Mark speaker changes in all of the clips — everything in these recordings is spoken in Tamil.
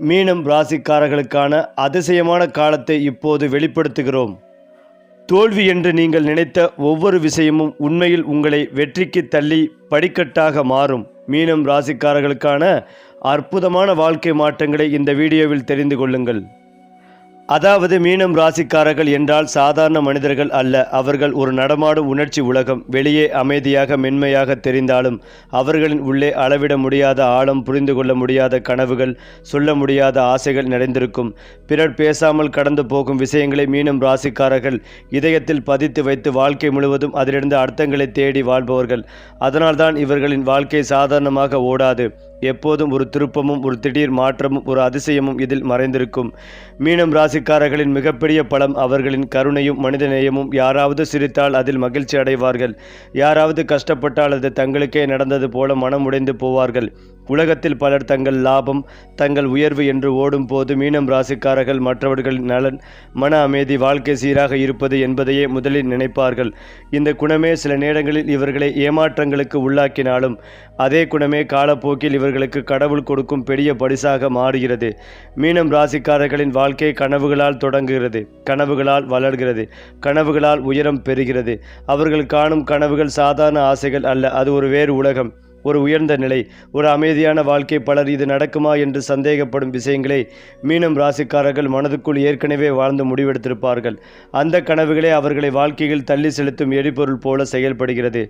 Speaker 1: மீனம் ராசிக்காரர்களுக்கான அதிசயமான காலத்தை இப்போது வெளிப்படுத்துகிறோம். தோல்வி என்று நீங்கள் நினைத்த ஒவ்வொரு விஷயமும் உண்மையில் உங்களை வெற்றிக்கு தள்ளி படிக்கட்டாக மாறும். மீனம் ராசிக்காரர்களுக்கான அற்புதமான வாழ்க்கை மாற்றங்களை இந்த வீடியோவில் தெரிந்து கொள்ளுங்கள். அதாவது மீனம் ராசிக்காரர்கள் என்றால் சாதாரண மனிதர்கள் அல்ல. அவர்கள் ஒரு நடமாடும் உணர்ச்சி உலகம். வெளியே அமைதியாக மென்மையாக தெரிந்தாலும் அவர்களின் உள்ளே அளவிட முடியாத ஆழம், புரிந்து கொள்ள முடியாத கனவுகள், சொல்ல முடியாத ஆசைகள் நிறைந்திருக்கும். பிறர் பேசாமல் கடந்து போகும் விஷயங்களை மீனம் ராசிக்காரர்கள் இதயத்தில் பதித்து வைத்து வாழ்க்கை முழுவதும் அதிலிருந்து அர்த்தங்களை தேடி வாழ்பவர்கள். அதனால்தான் இவர்களின் வாழ்க்கை சாதாரணமாக ஓடாது. எப்போதும் ஒரு திருப்பமும் ஒரு திடீர் மாற்றமும் ஒரு அதிசயமும் இதில் மறைந்திருக்கும். மீனம் ராசிக்காரர்களின் மிகப்பெரிய பலம் அவர்களின் கருணையும் மனிதநேயமும். யாராவது சிரித்தால் அதில் மகிழ்ச்சி அடைவார்கள். யாராவது கஷ்டப்பட்டால் அது தங்களுக்கே நடந்தது போல மனம் உடைந்து போவார்கள். உலகத்தில் பலர் தங்கள் லாபம், தங்கள் உயர்வு என்று ஓடும் போது மீனம் ராசிக்காரர்கள் மற்றவர்களின் நலன், மன அமைதி, வாழ்க்கை சீராக இருப்பது என்பதையே முதலில் நினைப்பார்கள். இந்த குணமே சில நேரங்களில் இவர்களை ஏமாற்றங்களுக்கு உள்ளாக்கினாலும் அதே குணமே காலப்போக்கில் இவர்களுக்கு கடவுள் கொடுக்கும் பெரிய பரிசாக மாறுகிறது. மீனம் ராசிக்காரர்களின் வாழ்க்கை கனவுகளால் தொடங்குகிறது, கனவுகளால் வளர்கிறது, கனவுகளால் உயரம் பெறுகிறது. அவர்கள் காணும் கனவுகள் சாதாரண ஆசைகள் அல்ல. அது ஒரு வேறு உலகம், ஒரு உயர்ந்த நிலை, ஒரு அமைதியான வாழ்க்கை. பலர் இது நடக்குமா என்று சந்தேகப்படும் விஷயங்களை மீனம் ராசிக்காரர்கள் மனதுக்குள் ஏற்கனவே வாழ்ந்து முடிவெடுத்திருப்பார்கள். அந்த கனவுகளே அவர்களை வாழ்க்கையில் தள்ளி செலுத்தும் எரிபொருள் போல செயல்படுகிறது.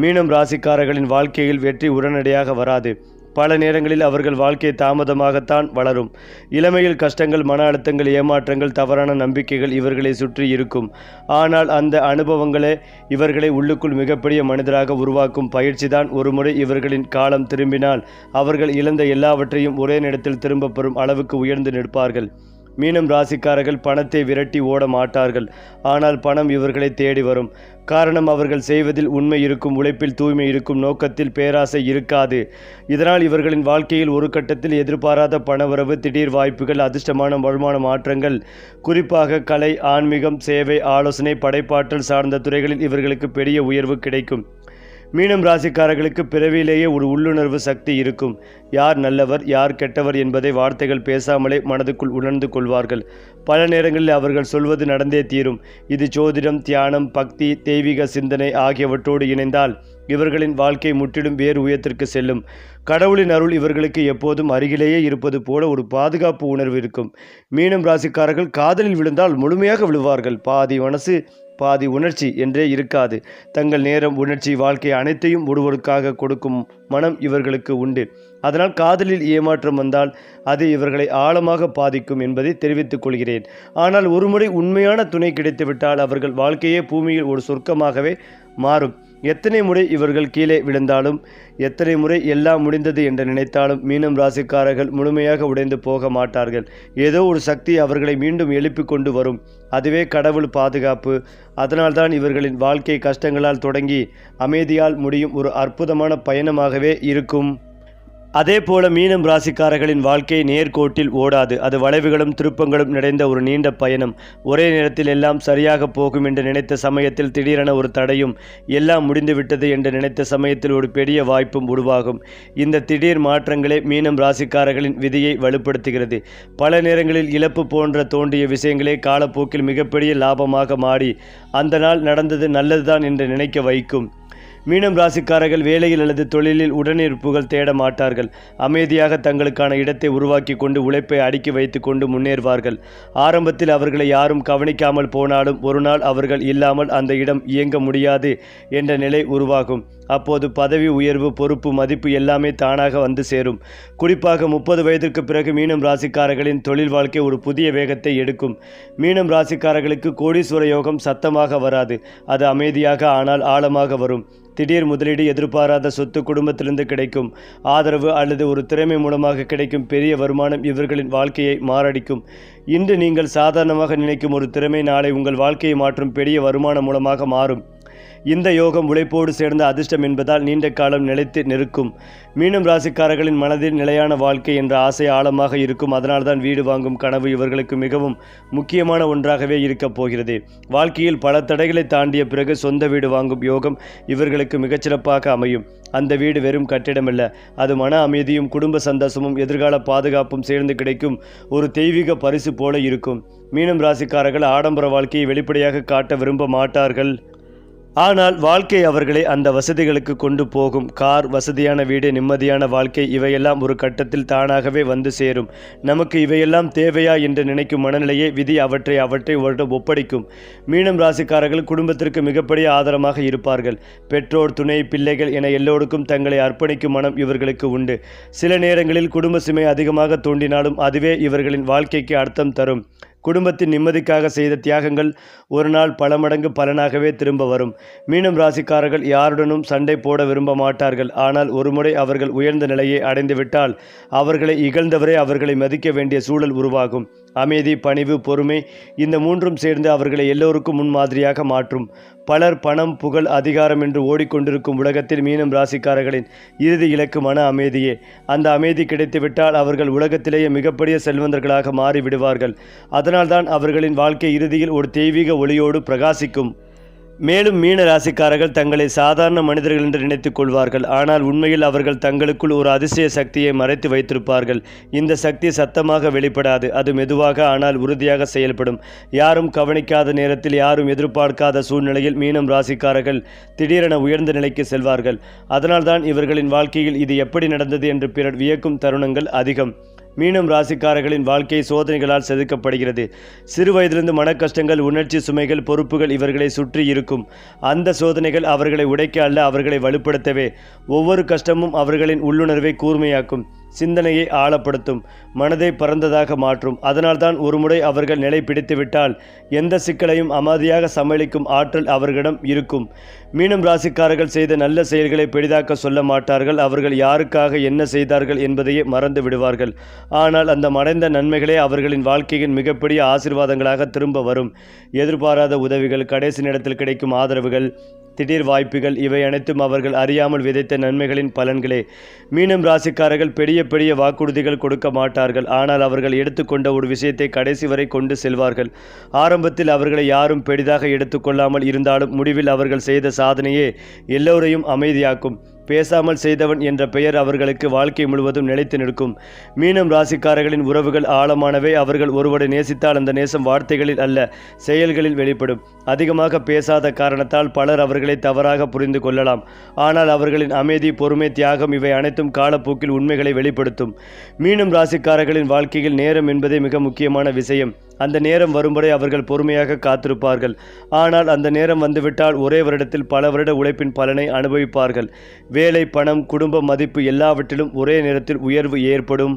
Speaker 1: மீனம் ராசிக்காரர்களின் வாழ்க்கையில் வெற்றி உடனடியாக வராது. பல நேரங்களில் அவர்கள் வாழ்க்கை தாமதமாகத்தான் வளரும். இளமையில் கஷ்டங்கள், மன அழுத்தங்கள், ஏமாற்றங்கள், தவறான நம்பிக்கைகள் இவர்களை சுற்றி இருக்கும். ஆனால் அந்த அனுபவங்களே இவர்களை உள்ளுக்குள் மிகப்பெரிய மனிதராக உருவாக்கும் பயிற்சிதான். ஒருமுறை இவர்களின் காலம் திரும்பினால் அவர்கள் இழந்த எல்லாவற்றையும் ஒரே நேரத்தில் திரும்ப பெறும் அளவுக்கு உயர்ந்து நிற்பார்கள். மீனம் ராசிக்காரர்கள் பணத்தை விரட்டி ஓட மாட்டார்கள். ஆனால் பணம் இவர்களை தேடி வரும். காரணம், அவர்கள் செய்வதில் உண்மை இருக்கும், உழைப்பில் தூய்மை இருக்கும், நோக்கத்தில் பேராசை இருக்காது. இதனால் இவர்களின் வாழ்க்கையில் ஒரு கட்டத்தில் எதிர்பாராத பணவரவு, திடீர் வாய்ப்புகள், அதிர்ஷ்டமான வருமான மாற்றங்கள், குறிப்பாக கலை, ஆன்மீகம், சேவை, ஆலோசனை, படைப்பாற்றல் சார்ந்த துறைகளில் இவர்களுக்கு பெரிய உயர்வு கிடைக்கும். மீனம் ராசிக்காரர்களுக்கு பிறவியிலேயே ஒரு உள்ளுணர்வு சக்தி இருக்கும். யார் நல்லவர், யார் கெட்டவர் என்பதை வார்த்தைகள் பேசாமலே மனதுக்குள் உணர்ந்து கொள்வார்கள். பல நேரங்களில் அவர்கள் சொல்வது நடந்தே தீரும். இது ஜோதிடம், தியானம், பக்தி, தெய்வீக சிந்தனை ஆகியவற்றோடு இணைந்தால் இவர்களின் வாழ்க்கை முற்றிலும் வேறு உயரத்திற்கு செல்லும். கடவுளின் அருள் இவர்களுக்கு எப்போதும் அருகிலேயே இருப்பது போல ஒரு பாதுகாப்பு உணர்வு இருக்கும். மீனம் ராசிக்காரர்கள் காதலில் விழுந்தால் முழுமையாக விழுவார்கள். பாதி மனசு பாதி உணர்ச்சி என்றே இருக்காது. தங்கள் நேரம், உணர்ச்சி, வாழ்க்கை அனைத்தையும் ஒருவருக்காக கொடுக்கும் மனம் இவர்களுக்கு உண்டு. அதனால் காதலில் ஏமாற்றம் வந்தால் அது இவர்களை ஆழமாக பாதிக்கும் என்பதை தெரிவித்துக் கொள்கிறேன். ஆனால் ஒருமுறை உண்மையான துணை கிடைத்துவிட்டால் அவர்கள் வாழ்க்கையே பூமியில் ஒரு சொர்க்கமாகவே மாறும். எத்தனை முறை இவர்கள் கீழே விழுந்தாலும், எத்தனை முறை எல்லாம் முடிந்தது என்று நினைத்தாலும் மீனம் ராசிக்காரர்கள் முழுமையாக உடைந்து போக மாட்டார்கள். ஏதோ ஒரு சக்தி அவர்களை மீண்டும் எழுப்பி கொண்டு வரும். அதுவே கடவுள் பாதுகாப்பு. அதனால்தான் இவர்களின் வாழ்க்கை கஷ்டங்களால் தொடங்கி அமைதியால் முடியும் ஒரு அற்புதமான பயணமாகவே இருக்கும். அதே போல மீனம் ராசிக்காரர்களின் வாழ்க்கை நேர்கோட்டில் ஓடாது. அது வளைவுகளும் திருப்பங்களும் நிறைந்த ஒரு நீண்ட பயணம். ஒரே நேரத்தில் எல்லாம் சரியாக போகும் என்று நினைத்த சமயத்தில் திடீரென ஒரு தடையும், எல்லாம் முடிந்துவிட்டது என்று நினைத்த சமயத்தில் ஒரு பெரிய வாய்ப்பும் உருவாகும். இந்த திடீர் மாற்றங்களே மீனம் ராசிக்காரர்களின் விதியை வலுப்படுத்துகிறது. பல நேரங்களில் இழப்பு போன்ற தோன்றிய விஷயங்களே காலப்போக்கில் மிகப்பெரிய லாபமாக மாறி அந்த நாள் நடந்தது நல்லதுதான் என்று நினைக்க வைக்கும். மீனம் ராசிக்காரர்கள் வேலையில் அல்லது தொழிலில் உடனிருப்புகள் தேட மாட்டார்கள். அமைதியாக தங்களுக்கான இடத்தை உருவாக்கி கொண்டு உழைப்பை அடுக்கி வைத்து கொண்டு முன்னேறுவார்கள். ஆரம்பத்தில் அவர்களை யாரும் கவனிக்காமல் போனாலும் ஒரு நாள் அவர்கள் இல்லாமல் அந்த இடம் இயங்க முடியாது என்ற நிலை உருவாகும். அப்போது பதவி உயர்வு, பொறுப்பு, மதிப்பு எல்லாமே தானாக வந்து சேரும். குறிப்பாக 30 வயதிற்கு பிறகு மீனம் ராசிக்காரர்களின் தொழில் வாழ்க்கை ஒரு புதிய வேகத்தை எடுக்கும். மீனம் ராசிக்காரர்களுக்கு கோடீஸ்வர யோகம் சத்தமாக வராது. அது அமைதியாக ஆனால் ஆழமாக வரும். திடீர் முதலீடு, எதிர்பாராத சொத்து, குடும்பத்திலிருந்து கிடைக்கும் ஆதரவு அல்லது ஒரு திறமை மூலமாக கிடைக்கும் பெரிய வருமானம் இவர்களின் வாழ்க்கையை மாரடிக்கும். இன்று நீங்கள் சாதாரணமாக நினைக்கும் ஒரு திறமை நாளை உங்கள் வாழ்க்கையை மாற்றும் பெரிய வருமானம் மூலமாக மாறும். இந்த யோகம் உழைப்போடு சேர்ந்த அதிர்ஷ்டம் என்பதால் நீண்ட காலம் நிலைத்து நிற்கும். மீனம் ராசிக்காரர்களின் மனதில் நிலையான வாழ்க்கை என்ற ஆசை ஆழமாக இருக்கும். அதனால்தான் வீடு வாங்கும் கனவு இவர்களுக்கு மிகவும் முக்கியமான ஒன்றாகவே இருக்கப் போகிறது. வாழ்க்கையில் பல தடைகளை தாண்டிய பிறகு சொந்த வீடு வாங்கும் யோகம் இவர்களுக்கு மிகச்சிறப்பாக அமையும். அந்த வீடு வெறும் கட்டிடமல்ல, அது மன அமைதியும் குடும்ப சந்தோஷமும் எதிர்கால பாதுகாப்பும் சேர்ந்து கிடைக்கும் ஒரு தெய்வீக பரிசு போல இருக்கும். மீனம் ராசிக்காரர்கள் ஆடம்பர வாழ்க்கையை வெளிப்படையாக காட்ட விரும்ப மாட்டார்கள். ஆனால் வாழ்க்கை அவர்களை அந்த வசதிகளுக்கு கொண்டு போகும். கார், வசதியான வீடு, நிம்மதியான வாழ்க்கை இவையெல்லாம் ஒரு கட்டத்தில் தானாகவே வந்து சேரும். நமக்கு இவையெல்லாம் தேவையா என்று நினைக்கும் மனநிலையே விதி அவற்றை ஒப்படைக்கும். மீனம் ராசிக்காரர்கள் குடும்பத்திற்கு மிகப்பெரிய ஆதரமாக இருப்பார்கள். பெற்றோர், துணை, பிள்ளைகள் என எல்லோருக்கும் தங்களை அர்ப்பணிக்கும் மனம் இவர்களுக்கு உண்டு. சில நேரங்களில் குடும்ப சுமை அதிகமாக தோன்றினாலும் அதுவே இவர்களின் வாழ்க்கைக்கு அர்த்தம் தரும். குடும்பத்தின் நிம்மதிக்காக செய்த தியாகங்கள் ஒரு நாள் பல மடங்கு பலனாகவே திரும்ப வரும். மீனம் ராசிக்காரர்கள் யாருடனும் சண்டை போட விரும்ப மாட்டார்கள். ஆனால் ஒருமுறை அவர்கள் உயர்ந்த நிலையை அடைந்துவிட்டால் அவர்களை இகழ்ந்தவரே அவர்களை மதிக்க வேண்டிய சூழல் உருவாகும். அமைதி, பணிவு, பொறுமை இந்த மூன்றும் சேர்ந்து அவர்களை எல்லோருக்கும் முன்மாதிரியாக மாற்றும். பலர் பணம், புகழ், அதிகாரம் என்று ஓடிக்கொண்டிருக்கும் உலகத்தில் மீனம் ராசிக்காரர்களின் இறுதி இலக்கு மன அமைதியே. அந்த அமைதி கிடைத்துவிட்டால் அவர்கள் உலகத்திலேயே மிகப்பெரிய செல்வந்தர்களாக மாறிவிடுவார்கள். அதனால்தான் அவர்களின் வாழ்க்கை இறுதியில் ஒரு தெய்வீக ஒளியோடு பிரகாசிக்கும். மேலும் மீன ராசிக்காரர்கள் தங்களை சாதாரண மனிதர்கள் என்று நினைத்துக் கொள்வார்கள். ஆனால் உண்மையில் அவர்கள் தங்களுக்குள் ஒரு அதிசய சக்தியை மறைத்து வைத்திருப்பார்கள். இந்த சக்தி சத்தமாக வெளிப்படாது. அது மெதுவாக ஆனால் உறுதியாக செயல்படும். யாரும் கவனிக்காத நேரத்தில், யாரும் எதிர்பார்க்காத சூழ்நிலையில் மீனம் ராசிக்காரர்கள் திடீரென உயர்ந்த நிலைக்கு செல்வார்கள். அதனால்தான் இவர்களின் வாழ்க்கையில் இது எப்படி நடந்தது என்று பிறர் வியக்கும் தருணங்கள் அதிகம். மீனம் ராசிக்காரர்களின் வாழ்க்கை சோதனைகளால் செதுக்கப்படுகிறது. சிறு வயதிலிருந்து மனக்கஷ்டங்கள், உணர்ச்சி சுமைகள், பொறுப்புகள் இவர்களை சுற்றி இருக்கும். அந்த சோதனைகள் அவர்களை உடைக்க அல்ல, அவர்களை வலுப்படுத்தவே. ஒவ்வொரு கஷ்டமும் அவர்களின் உள்ளுணர்வை கூர்மையாக்கும், சிந்தனையை ஆழப்படுத்தும், மனதை பரந்ததாக மாற்றும். அதனால்தான் ஒருமுறை அவர்கள் நிலை பிடித்துவிட்டால் எந்த சிக்கலையும் அமைதியாக சமாளிக்கும் ஆற்றல் அவர்களிடம் இருக்கும். மீனம் ராசிக்காரர்கள் செய்த நல்ல செயல்களை பெரிதாக்க சொல்ல மாட்டார்கள். அவர்கள் யாருக்காக என்ன செய்தார்கள் என்பதையே மறந்து விடுவார்கள். ஆனால் அந்த மறைந்த நன்மைகளே அவர்களின் வாழ்க்கையின் மிகப்பெரிய ஆசீர்வாதங்களாக திரும்ப வரும். எதிர்பாராத உதவிகள், கடைசி நேரத்தில் கிடைக்கும் ஆதரவுகள், திடீர் வாய்ப்புகள் இவை அனைத்தும் அவர்கள் அறியாமல் விதைத்த நன்மைகளின் பலன்களே. மீனம் ராசிக்காரர்கள் பெரிய பெரிய வாக்குறுதிகள் கொடுக்க மாட்டார்கள். ஆனால் அவர்கள் எடுத்துக்கொண்ட ஒரு விஷயத்தை கடைசி வரை கொண்டு செல்வார்கள். ஆரம்பத்தில் அவர்களை யாரும் பெரிதாக எடுத்துக்கொள்ளாமல் இருந்தாலும் முடிவில் அவர்கள் செய்த சாதனையே எல்லோரையும் அமைதியாக்கும். பேசாமல் செய்தவன் என்ற பெயர் அவர்களுக்கு வாழ்க்கை முழுவதும் நிலைத்து நிற்கும். மீனம் ராசிக்காரர்களின் உறவுகள் ஆழமானவை. அவர்கள் ஒருவரை நேசித்தால் அந்த நேசம் வார்த்தைகளில் அல்ல, செயல்களில் வெளிப்படும். அதிகமாக பேசாத காரணத்தால் பலர் அவர்களை தவறாக புரிந்து கொள்ளலாம். ஆனால் அவர்களின் அமைதி, பொறுமை, தியாகம் இவை அனைத்தும் காலப்போக்கில் உண்மைகளை வெளிப்படுத்தும். மீனம் ராசிக்காரர்களின் வாழ்க்கையில் நேரம் என்பதே மிக முக்கியமான விஷயம். அந்த நேரம் வரும்படி அவர்கள் பொறுமையாக காத்திருப்பார்கள். ஆனால் அந்த நேரம் வந்துவிட்டால் ஒரே வருடத்தில் பல வருட உழைப்பின் பலனை அனுபவிப்பார்கள். வேலை, பணம், குடும்ப மதிப்பு எல்லாவற்றிலும் ஒரே நேரத்தில் உயர்வு ஏற்படும்.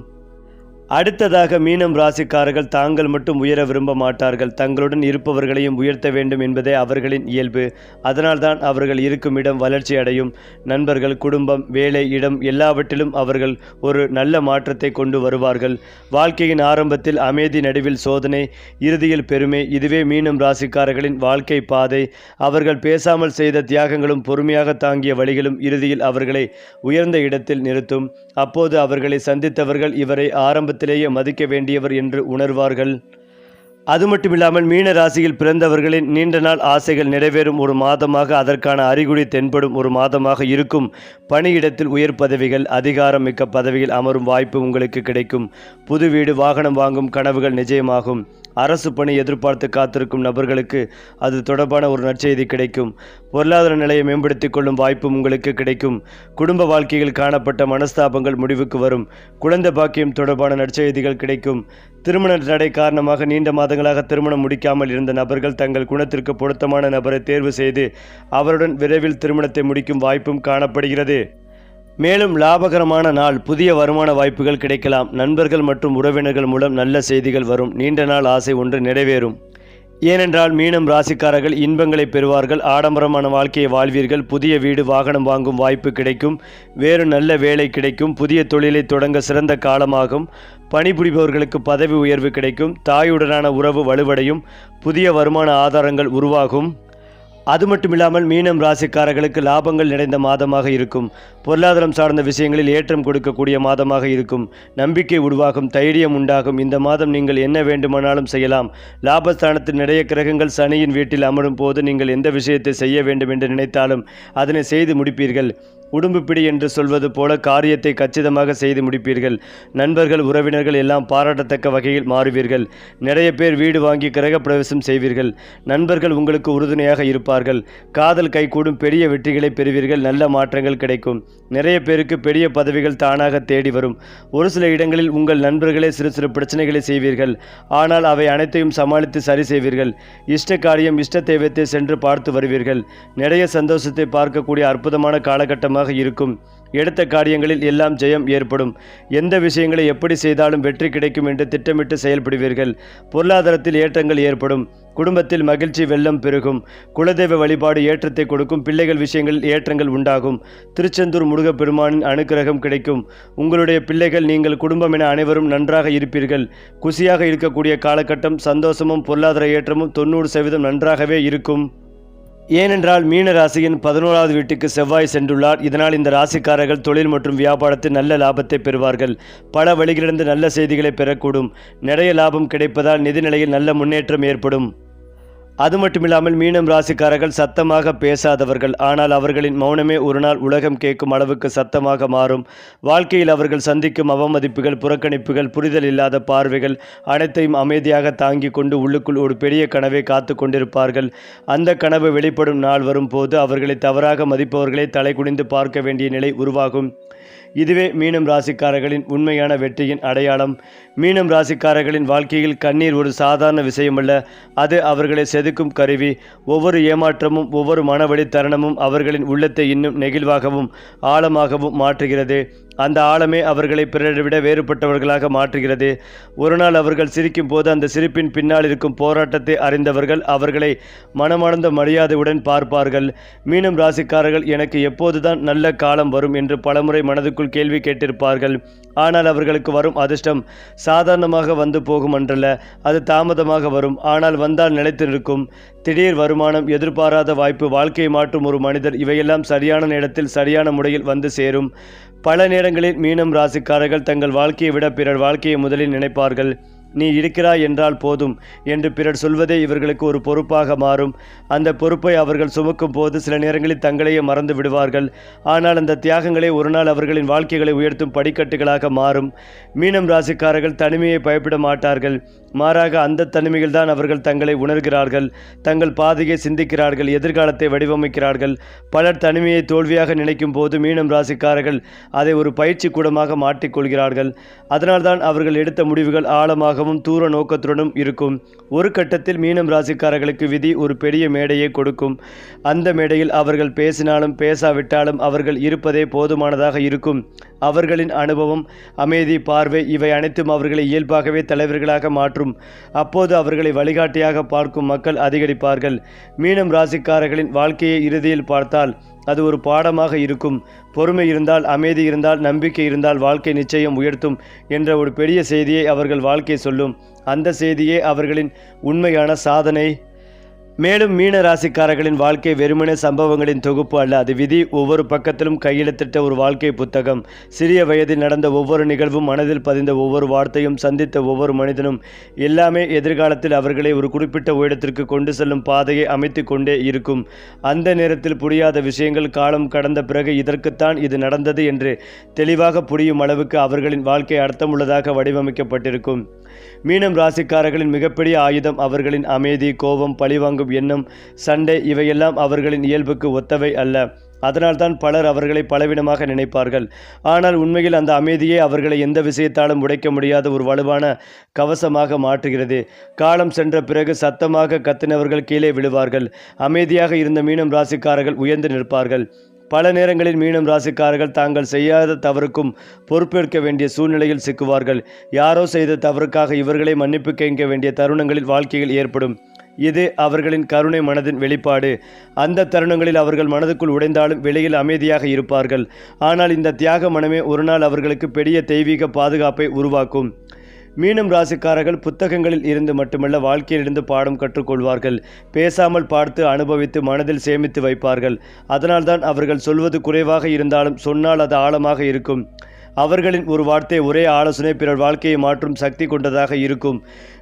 Speaker 1: அடுத்ததாக மீனம் ராசிக்காரர்கள் தாங்கள் மட்டும் உயர விரும்ப மாட்டார்கள். தங்களுடன் இருப்பவர்களையும் உயர்த்த வேண்டும் என்பதே அவர்களின் இயல்பு. அதனால்தான் அவர்கள் இருக்கும் இடம் வளர்ச்சி அடையும். நண்பர்கள், குடும்பம், வேலை, இடம் எல்லாவற்றிலும் அவர்கள் ஒரு நல்ல மாற்றத்தை கொண்டு வருவார்கள். வாழ்க்கையின் ஆரம்பத்தில் அமைதி, நடுவில் சோதனை, இறுதியில் பெருமை. இதுவே மீனம் ராசிக்காரர்களின் வாழ்க்கை பாதை. அவர்கள் பேசாமல் செய்த தியாகங்களும் பொறுமையாக தாங்கிய வழிகளும் இறுதியில் அவர்களை உயர்ந்த இடத்தில் நிறுத்தும். அப்போது அவர்களை சந்தித்தவர்கள் இவரை ஆரம்பத்திலேயே மதிக்க வேண்டியவர் என்று உணர்வார்கள். அது மட்டுமில்லாமல் மீன ராசியில் பிறந்தவர்களின் நீண்ட நாள் ஆசைகள் நிறைவேறும் ஒரு மாதமாக, அதற்கான அறிகுறி தென்படும் ஒரு மாதமாக இருக்கும். பணியிடத்தில் உயர் பதவிகள், அதிகாரம் மிக்க பதவியில் அமரும் வாய்ப்பு உங்களுக்கு கிடைக்கும். புது வீடு, வாகனம் வாங்கும் கனவுகள் நிஜமாகும். அரசு பணி எதிர்பார்த்து காத்திருக்கும் நபர்களுக்கு அது தொடர்பான ஒரு நற்செய்தி கிடைக்கும். பொருளாதார நிலையை மேம்படுத்திக் கொள்ளும் வாய்ப்பும் உங்களுக்கு கிடைக்கும். குடும்ப வாழ்க்கையில் காணப்பட்ட மனஸ்தாபங்கள் முடிவுக்கு வரும். குழந்தை பாக்கியம் தொடர்பான நற்செய்திகள் கிடைக்கும். திருமண தடை காரணமாக நீண்ட மாதங்களாக திருமணம் முடிக்காமல் இருந்த நபர்கள் தங்கள் குணத்திற்கு பொருத்தமான நபரை தேர்வு செய்து அவருடன் விரைவில் திருமணத்தை முடிக்கும் வாய்ப்பும் காணப்படுகிறது. மேலும் லாபகரமான நாள். புதிய வருமான வாய்ப்புகள் கிடைக்கலாம். நண்பர்கள் மற்றும் உறவினர்கள் மூலம் நல்ல செய்திகள் வரும். நீண்ட நாள் ஆசை ஒன்று நிறைவேறும். ஏனென்றால் மீனம் ராசிக்காரர்கள் இன்பங்களை பெறுவார்கள். ஆடம்பரமான வாழ்க்கையை வாழ்வீர்கள். புதிய வீடு, வாகனம் வாங்கும் வாய்ப்பு கிடைக்கும். வேறு நல்ல வேலை கிடைக்கும். புதிய தொழிலை தொடங்க சிறந்த காலமாகும். பணிபுரிபவர்களுக்கு பதவி உயர்வு கிடைக்கும். தாயுடனான உறவு வலுவடையும். புதிய வருமான ஆதாரங்கள் உருவாகும். அது மட்டுமில்லாமல் மீனம் ராசிக்காரர்களுக்கு லாபங்கள் நிறைந்த மாதமாக இருக்கும். பொருளாதாரம் சார்ந்த விஷயங்களில் ஏற்றம் கொடுக்கக்கூடிய மாதமாக இருக்கும். நம்பிக்கை உருவாகும், தைரியம் உண்டாகும். இந்த மாதம் நீங்கள் என்ன வேண்டுமானாலும் செய்யலாம். லாபஸ்தானத்தில் நிறைய கிரகங்கள் சனியின் வீட்டில் அமரும் போது நீங்கள் எந்த விஷயத்தை செய்ய வேண்டும் என்று நினைத்தாலும் அதனை செய்து முடிப்பீர்கள். உடும்பு பிடி என்று சொல்வது போல காரியத்தை கச்சிதமாக செய்து முடிப்பீர்கள். நண்பர்கள், உறவினர்கள் எல்லாம் பாராட்டத்தக்க வகையில் மாறுவீர்கள். நிறைய பேர் வீடு வாங்கி கிரகப்பிரவேசம் செய்வீர்கள். நண்பர்கள் உங்களுக்கு உறுதுணையாக இருப்பார்கள். காதல் கைகூடும், பெரிய வெற்றிகளை பெறுவீர்கள். நல்ல மாற்றங்கள் கிடைக்கும். நிறைய பேருக்கு பெரிய பதவிகள் தானாக தேடி வரும். ஒரு சில இடங்களில் உங்கள் நண்பர்களே சிறு சிறு பிரச்சனைகளை செய்வீர்கள். ஆனால் அவை அனைத்தையும் சமாளித்து சரி செய்வீர்கள். இஷ்ட காரியம், இஷ்ட தெய்வத்தை சென்று பார்த்து வருவீர்கள். நிறைய சந்தோஷத்தை பார்க்கக்கூடிய அற்புதமான காலகட்டம் இருக்கும். எடுத்த காரியங்களில் எல்லாம் ஜெயம் ஏற்படும். எந்த விஷயங்களை எப்படி செய்தாலும் வெற்றி கிடைக்கும் என்று திட்டமிட்டு செயல்படுவீர்கள். பொருளாதாரத்தில் ஏற்றங்கள் ஏற்படும். குடும்பத்தில் மகிழ்ச்சி வெள்ளம் பெருகும். குலதெய்வ வழிபாடு ஏற்றத்தை கொடுக்கும். பிள்ளைகள் விஷயங்களில் ஏற்றங்கள் உண்டாகும். திருச்செந்தூர் முருகப்பெருமானின் அனுக்கிரகம் கிடைக்கும். உங்களுடைய பிள்ளைகள், நீங்கள், குடும்பம் என அனைவரும் நன்றாக இருப்பீர்கள். குசியாக இருக்கக்கூடிய காலகட்டம். சந்தோஷமும் பொருளாதார ஏற்றமும் 90% நன்றாகவே இருக்கும். ஏனென்றால் மீன ராசியின் 11வது வீட்டுக்கு செவ்வாய் சென்றுள்ளார். இதனால் இந்த ராசிக்காரர்கள் தொழில் மற்றும் வியாபாரத்தில் நல்ல லாபத்தை பெறுவார்கள். பல வழிகளிலிருந்து நல்ல செய்திகளை பெறக்கூடும். நிறைய லாபம் கிடைப்பதால் நிதிநிலையில் நல்ல முன்னேற்றம் ஏற்படும். அது மட்டுமில்லாமல் மீனம் ராசிக்காரர்கள் சத்தமாக பேசாதவர்கள். ஆனால் அவர்களின் மௌனமே ஒரு நாள் உலகம் கேட்கும் அளவுக்கு சத்தமாக மாறும். வாழ்க்கையில் அவர்கள் சந்திக்கும் அவமதிப்புகள், புறக்கணிப்புகள், புரிதல் இல்லாத பார்வைகள் அனைத்தையும் அமைதியாக தாங்கி கொண்டு உள்ளுக்குள் ஒரு பெரிய கனவை காத்து கொண்டிருப்பார்கள். அந்த கனவு வெளிப்படும் நாள் வரும் போது அவர்களை தவறாக மதிப்பவர்களை தலைகுனிந்து பார்க்க வேண்டிய நிலை உருவாகும். இதுவே மீனம் ராசிக்காரர்களின் உண்மையான வெற்றியின் அடையாளம். மீனம் ராசிக்காரர்களின் வாழ்க்கையில் கண்ணீர் ஒரு சாதாரண விஷயமல்ல. அது அவர்களை செதுக்கும் கருவி. ஒவ்வொரு ஏமாற்றமும், ஒவ்வொரு மனவழி தருணமும் அவர்களின் உள்ளத்தை இன்னும் நெகிழ்வாகவும் ஆழமாகவும் மாற்றுகிறது. அந்த ஆழமே அவர்களை பிறரை விட வேறுபட்டவர்களாக மாற்றுகிறது. ஒரு நாள் அவர்கள் சிரிக்கும் போது அந்த சிரிப்பின் பின்னால் இருக்கும் போராட்டத்தை அறிந்தவர்கள் அவர்களை மனமார்ந்த மரியாதையுடன் பார்ப்பார்கள். மீனம் ராசிக்காரர்கள் எனக்கு எப்போதுதான் நல்ல காலம் வரும் என்று பலமுறை மனதுக்குள் கேள்வி கேட்டிருப்பார்கள். ஆனால் அவர்களுக்கு வரும் அதிர்ஷ்டம் சாதாரணமாக வந்து போகும் அன்றல்ல, அது தாமதமாக வரும். ஆனால் வந்தால் நிலைத்து நிற்கும். திடீர் வருமானம், எதிர்பாராத வாய்ப்பு, வாழ்க்கையை மாற்றும் ஒரு மனிதர், இவையெல்லாம் சரியான நேரத்தில் சரியான முறையில் வந்து சேரும். பல நேரங்களில் மீனம் ராசிக்காரர்கள் தங்கள் வாழ்க்கையை விட பிறர் வாழ்க்கையை முதலில் நினைப்பார்கள். நீ இருக்கிறாய் என்றால் போதும் என்று பிறர் சொல்வதே இவர்களுக்கு ஒரு பொறுப்பாக மாறும். அந்த பொறுப்பை அவர்கள் சுமக்கும் போது சில நேரங்களில் தங்களையே மறந்து விடுவார்கள். ஆனால் அந்த தியாகங்களே ஒரு நாள் அவர்களின் வாழ்க்கைகளை உயர்த்தும் படிக்கட்டுகளாக மாறும். மீனம் ராசிக்காரர்கள் தனிமையை பயப்பட மாட்டார்கள். மாறாக அந்த தனிமைகள் தான் அவர்கள் தங்களை உணர்கிறார்கள், தங்கள் பாதையை சிந்திக்கிறார்கள், எதிர்காலத்தை வடிவமைக்கிறார்கள். பலர் தனிமையை தோல்வியாக நினைக்கும் போது மீனம் ராசிக்காரர்கள் அதை ஒரு பயிற்சி கூடமாக மாற்றிக்கொள்கிறார்கள். அதனால்தான் அவர்கள் எடுத்த முடிவுகள் ஆழமாகவும் தூர நோக்கத்துடனும் இருக்கும். ஒரு கட்டத்தில் மீனம் ராசிக்காரர்களுக்கு விதி ஒரு பெரிய மேடையை கொடுக்கும். அந்த மேடையில் அவர்கள் பேசினாலும் பேசாவிட்டாலும் அவர்கள் இருப்பதே போதுமானதாக இருக்கும். அவர்களின் அனுபவம், அமைதி, பார்வை இவை அனைத்தும் அவர்களை இயல்பாகவே தலைவர்களாக மாற்றும். அப்போது அவர்களை வழிகாட்டியாக பார்க்கும் மக்கள் அதிகரிப்பார்கள். மீனம் ராசிக்காரர்களின் வாழ்க்கையை இறுதியில் பார்த்தால் அது ஒரு பாடமாக இருக்கும். பொறுமை இருந்தால், அமைதி இருந்தால், நம்பிக்கை இருந்தால் வாழ்க்கை நிச்சயம் உயர்த்தும் என்ற ஒரு பெரிய செய்தியை அவர்கள் வாழ்க்கை சொல்லும். அந்த செய்தியே அவர்களின் உண்மையான சாதனை. மேலும் மீன ராசிக்காரர்களின் வாழ்க்கை வெறுமனே சம்பவங்களின் தொகுப்பு அல்ல, அது விதி. ஒவ்வொரு பக்கத்திலும் கையெழுத்திட்ட ஒரு வாழ்க்கை புத்தகம். சிறிய வயதில் நடந்த ஒவ்வொரு நிகழ்வும், மனதில் பதிந்த ஒவ்வொரு வார்த்தையும், சந்தித்த ஒவ்வொரு மனிதனும் எல்லாமே எதிர்காலத்தில் அவர்களை ஒரு குறிப்பிட்ட உயரத்திற்கு கொண்டு செல்லும் பாதையை அமைத்து கொண்டே இருக்கும். அந்த நேரத்தில் புரியாத விஷயங்கள் காலம் கடந்த பிறகு இதற்குத்தான் இது நடந்தது என்று தெளிவாக புரியும் அளவுக்கு அவர்களின் வாழ்க்கை அர்த்தமுள்ளதாக வடிவமைக்கப்பட்டிருக்கும். மீனம் ராசிக்காரர்களின் மிகப்பெரிய ஆயுதம் அவர்களின் அமைதி, கோபம், பழிவாங்கும் எண்ணம், சண்டை இவையெல்லாம் அவர்களின் இயல்புக்கு ஒத்தவை அல்ல. அதனால்தான் பலர் அவர்களை பலவீனமாக நினைப்பார்கள். ஆனால் உண்மையில் அந்த அமைதியே அவர்களை எந்த விஷயத்தாலும் உடைக்க முடியாத ஒரு வலுவான கவசமாக மாற்றுகிறது. காலம் சென்ற பிறகு சத்தமாக கத்தினவர்கள் கீழே விழுவார்கள். அமைதியாக இருந்த மீனம் ராசிக்காரர்கள் உயர்ந்து நிற்பார்கள். பல நேரங்களில் மீனம் ராசிக்காரர்கள் தாங்கள் செய்யாத தவறுக்கும் பொறுப்பேற்க வேண்டிய சூழ்நிலையில் சிக்குவார்கள். யாரோ செய்த தவறுக்காக இவர்களை மன்னிப்பு கேட்க வேண்டிய தருணங்களில் வாழ்க்கையில் ஏற்படும். இது அவர்களின் கருணை மனதின் வெளிப்பாடு. அந்த தருணங்களில் அவர்கள் மனதுக்குள் உடைந்தாலும் வெளியில் அமைதியாக இருப்பார்கள். ஆனால் இந்த தியாக மனமே ஒரு நாள் அவர்களுக்கு பெரிய தெய்வீக பாதுகாப்பை உருவாக்கும். மீனம் ராசிக்காரர்கள் புத்தகங்களில் இருந்து மட்டுமல்ல வாழ்க்கையிலிருந்து பாடம் கற்றுக்கொள்வார்கள். பேசாமல் பார்த்து அனுபவித்து மனதில் சேமித்து வைப்பார்கள். அதனால்தான் அவர்கள் சொல்வது குறைவாக இருந்தாலும் சொன்னால் அது ஆழமாக இருக்கும். அவர்களின் ஒரு வார்த்தை ஒரே ஆலோசனை பிறர் வாழ்க்கையை மாற்றும் சக்தி கொண்டதாக இருக்கும்.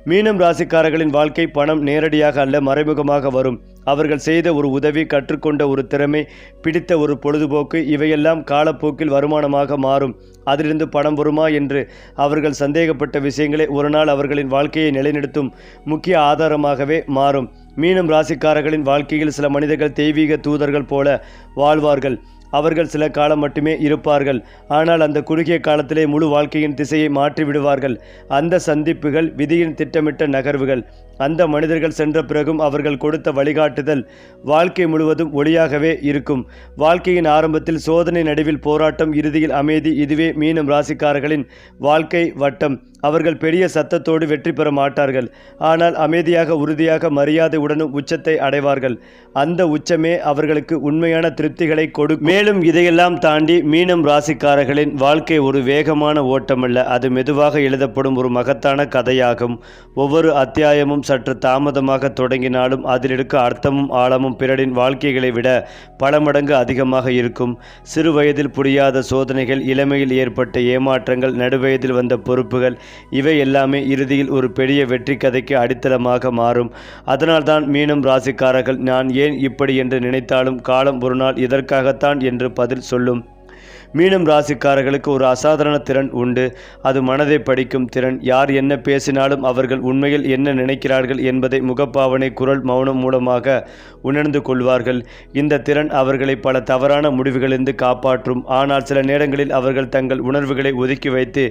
Speaker 1: மீனம் ராசிக்காரர்களின் வாழ்க்கை பணம் நேரடியாக அல்ல மறைமுகமாக வரும். அவர்கள் செய்த ஒரு உதவி, கற்றுக்கொண்ட ஒரு திறமை, பிடித்த ஒரு பொழுதுபோக்கு இவையெல்லாம் காலப்போக்கில் வருமானமாக மாறும். அதிலிருந்து பணம் வருமா என்று அவர்கள் சந்தேகப்பட்ட விஷயங்களே ஒரு நாள் அவர்களின் வாழ்க்கையை நிலைநிறுத்தும் முக்கிய ஆதாரமாகவே மாறும். மீனம் ராசிக்காரர்களின் வாழ்க்கையில் சில மனிதர்கள் தெய்வீக தூதர்கள் போல வாழ்வார்கள். அவர்கள் சில காலம் மட்டுமே இருப்பார்கள். ஆனால் அந்த குறுகிய காலத்திலே முழு வாழ்க்கையின் திசையை மாற்றி விடுவார்கள். அந்த சந்திப்புகள் விதியின் திட்டமிட்ட நகர்வுகள். அந்த மனிதர்கள் சென்ற பிறகும் அவர்கள் கொடுத்த வழிகாட்டுதல் வாழ்க்கை முழுவதும் ஒளியாகவே இருக்கும். வாழ்க்கையின் ஆரம்பத்தில் சோதனை, நடுவில் போராட்டம், இறுதியில் அமைதி. இதுவே மீனம் ராசிக்காரர்களின் வாழ்க்கை வட்டம். அவர்கள் பெரிய சத்தத்தோடு வெற்றி பெற மாட்டார்கள். ஆனால் அமைதியாக, உறுதியாக, மரியாதையுடனும் உச்சத்தை அடைவார்கள். அந்த உச்சமே அவர்களுக்கு உண்மையான திருப்திகளை கொடுக்கும். மேலும் இதையெல்லாம் தாண்டி மீனம் ராசிக்காரர்களின் வாழ்க்கை ஒரு வேகமான ஓட்டமல்ல, அது மெதுவாக எழுதப்படும் ஒரு மகத்தான கதையாகும். ஒவ்வொரு அத்தியாயமும் சற்று தாமதமாக தொடங்கினாலும் அதில் இருக்க அர்த்தமும் ஆழமும் பிறரின் வாழ்க்கைகளை விட பல மடங்கு அதிகமாக இருக்கும். சிறு வயதில் புரியாத சோதனைகள், இளமையில் ஏற்பட்ட ஏமாற்றங்கள், நடுவயதில் வந்த பொறுப்புகள் இவை எல்லாமே இறுதியில் ஒரு பெரிய வெற்றி கதைக்கு அடித்தளமாக மாறும். அதனால்தான் மீனம் ராசிக்காரர்கள் நான் ஏன் இப்படி என்று நினைத்தாலும் காலம் ஒரு நாள் இதற்காகத்தான் என்று பதில் சொல்லும். மீனம் ராசிக்காரர்களுக்கு ஒரு அசாதாரண திறன் உண்டு. அது மனதை படிக்கும் திறன். யார் என்ன பேசினாலும் அவர்கள் உண்மையில் என்ன நினைக்கிறார்கள் என்பதை முகப்பாவனை, குரல், மௌனம் மூலமாக உணர்ந்து கொள்வார்கள். இந்த திறன் அவர்களை பல தவறான முடிவுகளிலிருந்து காப்பாற்றும். ஆனால் சில நேரங்களில் அவர்கள் தங்கள் உணர்வுகளை ஒதுக்கி வைத்து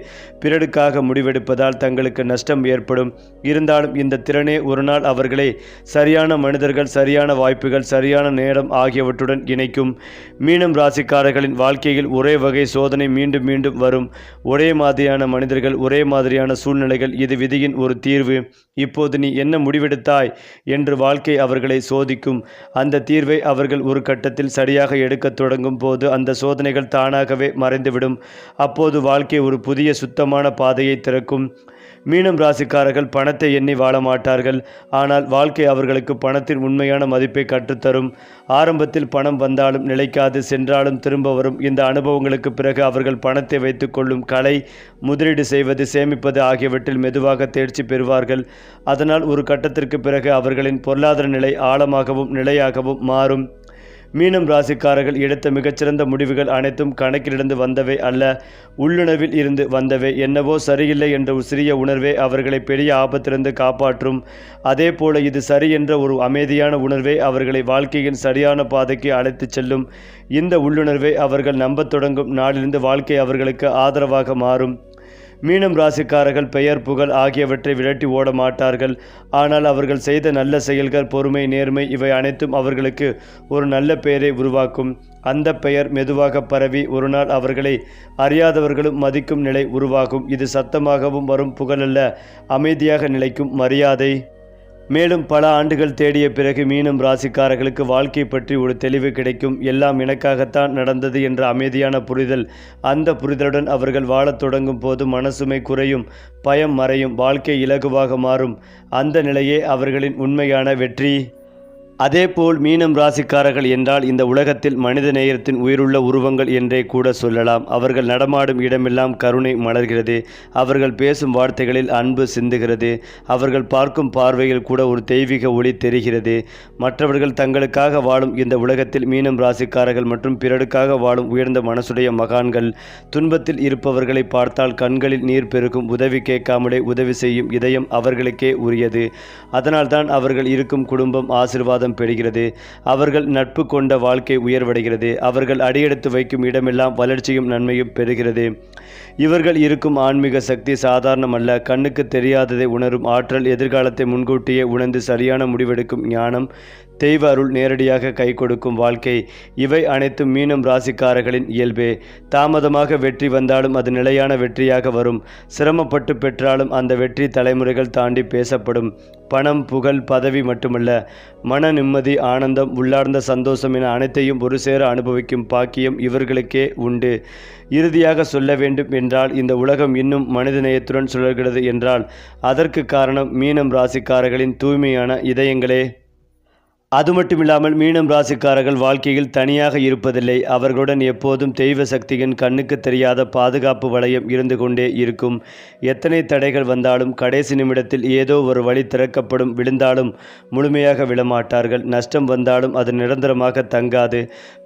Speaker 1: பிறருக்காக முடிவெடுப்பதால் தங்களுக்கு நஷ்டம் ஏற்படும். இருந்தாலும் இந்த திறனே ஒரு நாள் அவர்களை சரியான மனிதர்கள், சரியான வாய்ப்புகள், சரியான நேரம் ஆகியவற்றுடன் இணைக்கும். மீனம் ராசிக்காரர்களின் வாழ்க்கையில் ஒரே வகை சோதனை மீண்டும் மீண்டும் வரும். ஒரே மாதிரியான மனிதர்கள், ஒரே மாதிரியான சூழ்நிலைகள். இது விதியின் ஒரு தீர்வு. இப்போது நீ என்ன முடிவெடுத்தாய் என்று வாழ்க்கை அவர்களை சோதிக்கும். அந்த தீர்வை அவர்கள் ஒரு கட்டத்தில் சரியாக எடுக்கத் தொடங்கும் போது அந்த சோதனைகள் தானாகவே மறைந்துவிடும். அப்போது வாழ்க்கை ஒரு புதிய சுத்தமான பாதையை திறக்கும். மீனம் ராசிக்காரர்கள் பணத்தை எண்ணி வாழ மாட்டார்கள். ஆனால் வாழ்க்கை அவர்களுக்கு பணத்தின் உண்மையான மதிப்பை கற்றுத்தரும். ஆரம்பத்தில் பணம் வந்தாலும் நிலைக்காது, சென்றாலும் திரும்ப வரும். இந்த அனுபவங்களுக்கு பிறகு அவர்கள் பணத்தை வைத்து கொள்ளும் கலை, முதலீடு செய்வது, சேமிப்பது ஆகியவற்றில் மெதுவாக தேர்ச்சி பெறுவார்கள். அதனால் ஒரு கட்டத்திற்கு பிறகு அவர்களின் பொருளாதார நிலை ஆழமாகவும் நிலையாகவும் மாறும். மீனம் ராசிக்காரர்கள் எடுத்த மிகச்சிறந்த முடிவுகள் அனைத்தும் கணக்கிலிருந்து வந்தவை அல்ல, உள்ளுணர்வில் இருந்து வந்தவை. என்னவோ சரியில்லை என்ற ஒரு சிறிய உணர்வே அவர்களை பெரிய ஆபத்திலிருந்து காப்பாற்றும். அதே போல இது சரி என்ற ஒரு அமைதியான உணர்வே அவர்களை வாழ்க்கையின் சரியான பாதைக்கு அழைத்துச் செல்லும். இந்த உள்ளுணர்வை அவர்கள் நம்பத் தொடங்கும் நாளிலிருந்து வாழ்க்கை அவர்களுக்கு ஆதரவாக மாறும். மீனம் ராசிக்காரர்கள் பெயர், புகழ் ஆகியவற்றை விரட்டி ஓட மாட்டார்கள். ஆனால் அவர்கள் செய்த நல்ல செயல்கள், பொறுமை, நேர்மை இவை அனைத்தும் அவர்களுக்கு ஒரு நல்ல பெயரை உருவாக்கும். அந்த பெயர் மெதுவாக பரவி ஒரு நாள் அவர்களை அறியாதவர்களும் மதிக்கும் நிலை உருவாகும். இது சத்தமாகவும் வரும் புகழல்ல, அமைதியாக நிலைக்கும் மரியாதை. மேலும் பல ஆண்டுகள் தேடிய பிறகு மீனம் ராசிக்காரர்களுக்கு வாழ்க்கை பற்றி ஒரு தெளிவு கிடைக்கும். எல்லாம் எனக்காகத்தான் நடந்தது என்ற அமைதியான புரிதல். அந்த புரிதலுடன் அவர்கள் வாழத் தொடங்கும் போது மனசுமை குறையும், பயம் மறையும், வாழ்க்கை இலகுவாக மாறும். அந்த நிலையே அவர்களின் உண்மையான வெற்றி. அதேபோல் மீனம் ராசிக்காரர்கள் என்றால் இந்த உலகத்தில் மனித நேயத்தின் உயிருள்ள உருவங்கள் என்றே கூட சொல்லலாம். அவர்கள் நடமாடும் இடமெல்லாம் கருணை மலர்கிறது. அவர்கள் பேசும் வார்த்தைகளில் அன்பு சிந்துகிறது. அவர்கள் பார்க்கும் பார்வையில் கூட ஒரு தெய்வீக ஒளி தெரிகிறது. மற்றவர்கள் தங்களுக்காக வாழும் இந்த உலகத்தில் மீனம் ராசிக்காரர்கள் மற்றும் பிறருக்காக வாழும் உயர்ந்த மனசுடைய மகான்கள். துன்பத்தில் இருப்பவர்களை பார்த்தால் கண்களில் நீர் பெருகும். உதவி கேட்காமலே உதவி செய்யும் இதயம் அவர்களுக்கே உரியது. அதனால்தான் அவர்கள் இருக்கும் குடும்பம் ஆசீர்வாதம் பெறுகிறது. அவர்கள் நட்பு கொண்ட வாழ்க்கை உயர்வடைகிறது. அவர்கள் அடியெடுத்து வைக்கும் இடமெல்லாம் வளர்ச்சியும் நன்மையும் பெறுகிறது. இவர்கள் இருக்கும் ஆன்மீக சக்தி சாதாரணமல்ல. கண்ணுக்கு தெரியாததை உணரும் ஆற்றல், எதிர்காலத்தை முன்கூட்டியே உணர்ந்து சரியான முடிவெடுக்கும் ஞானம், தெய்வ அருள் நேரடியாக கை கொடுக்கும் வாழ்க்கை. இவை அனைத்தும் மீனம் ராசிக்காரர்களின் இயல்பே. தாமதமாக வெற்றி வந்தாலும் அது நிலையான வெற்றியாக வரும். சிரமப்பட்டு பெற்றாலும் அந்த வெற்றி தலைமுறைகள் தாண்டி பேசப்படும். பணம், புகழ், பதவி மட்டுமல்ல, மன நிம்மதி, ஆனந்தம், உள்ளார்ந்த சந்தோஷம் என அனைத்தையும் ஒரு சேர அனுபவிக்கும் பாக்கியம் இவர்களுக்கே உண்டு. இறுதியாக சொல்ல வேண்டும் என்றால், இந்த உலகம் இன்னும் மனிதநேயத்துடன் சுழல்கிறது என்றால் அதற்கு காரணம் மீனம் ராசிக்காரர்களின் தூய்மையான இதயங்களே. அது மட்டுமில்லாமல் மீனம் ராசிக்காரர்கள் வாழ்க்கையில் தனியாக இருப்பதில்லை. அவர்களுடன் எப்போதும் தெய்வ சக்தியின் கண்ணுக்கு தெரியாத பாதுகாப்பு வளையம் இருந்து கொண்டே இருக்கும். எத்தனை தடைகள் வந்தாலும் கடைசி நிமிடத்தில் ஏதோ ஒரு வழி திறக்கப்படும். விழுந்தாலும் முழுமையாக விழமாட்டார்கள். நஷ்டம் வந்தாலும் அது நிரந்தரமாக தங்காது.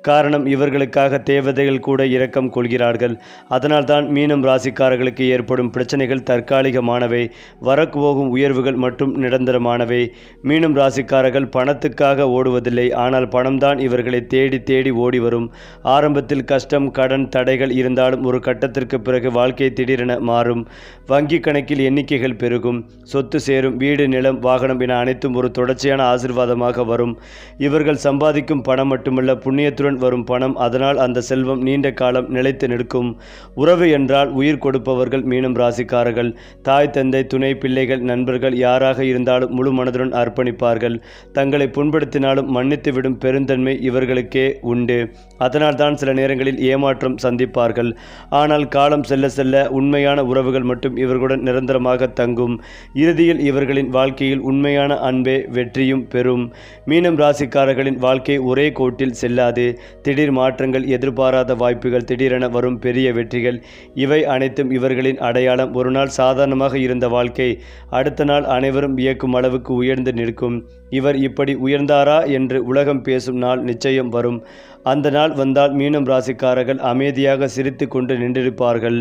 Speaker 1: காரணம், இவர்களுக்காக தேவதைகள் கூட இரக்கம் கொள்கிறார்கள். அதனால்தான் மீனம் ராசிக்காரர்களுக்கு ஏற்படும் பிரச்சனைகள் தற்காலிகமானவை. வரப்போகும் உயர்வுகள் மற்றும் நிரந்தரமானவை. மீனம் ராசிக்காரர்கள் பணத்துக்காக ஓடுவதில்லை. ஆனால் பணம்தான் இவர்களை தேடி தேடி ஓடி வரும். ஆரம்பத்தில் கஷ்டம், கடன், தடைகள் இருந்தாலும் ஒரு கட்டத்திற்கு பிறகு வாழ்க்கை திடீரென மாறும். வங்கி கணக்கில் எண்ணிக்கைகள் பெருகும். சொத்து சேரும். வீடு, நிலம், வாகனம் என அனைத்தும் ஒரு தொடர்ச்சியான ஆசீர்வாதமாக வரும். இவர்கள் சம்பாதிக்கும் பணம் மட்டுமல்ல, புண்ணியத்துடன் வரும் பணம். அதனால் அந்த செல்வம் நீண்ட காலம் நிலைத்து நிற்கும். உறவு என்றால் உயிர் கொடுப்பவர்கள் மீனம் ராசிக்காரர்கள். தாய், தந்தை, துணை, பிள்ளைகள், நண்பர்கள் யாராக இருந்தாலும் முழு மனதுடன் அர்ப்பணிப்பார்கள். தங்களை புண்படுத்தினாலும் மன்னித்துவிடும் பெருந்தன்மை இவர்களுக்கே உண்டு. அதனால்தான் சில நேரங்களில் ஏமாற்றம் சந்திப்பார்கள். ஆனால் காலம் செல்ல செல்ல உண்மையான உறவுகள் மட்டும் இவர்களுடன் நிரந்தரமாக தங்கும். இறுதியில் இவர்களின் வாழ்க்கையில் உண்மையான அன்பே வெற்றியும் பெறும். மீனம் ராசிக்காரர்களின் வாழ்க்கை ஒரே கோட்டில் செல்லாது. திடீர் மாற்றங்கள், எதிர்பாராத வாய்ப்புகள், திடீரென வரும் பெரிய வெற்றிகள், இவை அனைத்தும் இவர்களின் அடையாளம். ஒரு நாள் சாதாரணமாக இருந்த வாழ்க்கை அடுத்த நாள் அனைவரும் வியக்கும் அளவுக்கு உயர்ந்து நிற்கும். இவர் இப்படி உயர்ந்தாரா என்று உலகம் பேசும் நாள் நிச்சயம் வரும். அந்த நாள் வந்தால் மீனம் ராசிக்காரர்கள் அமைதியாக சிரித்து கொண்டு நின்றிருப்பார்கள்.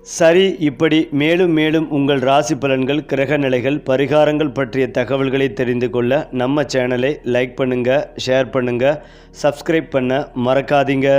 Speaker 1: சரி, இப்படி மேலும் மேலும் உங்கள் ராசி பலன்கள், கிரக நிலைகள், பரிகாரங்கள் பற்றிய தகவல்களை தெரிந்து கொள்ள நம்ம சேனலை லைக் பண்ணுங்கள், ஷேர் பண்ணுங்கள், சப்ஸ்கிரைப் பண்ண மறக்காதீங்க.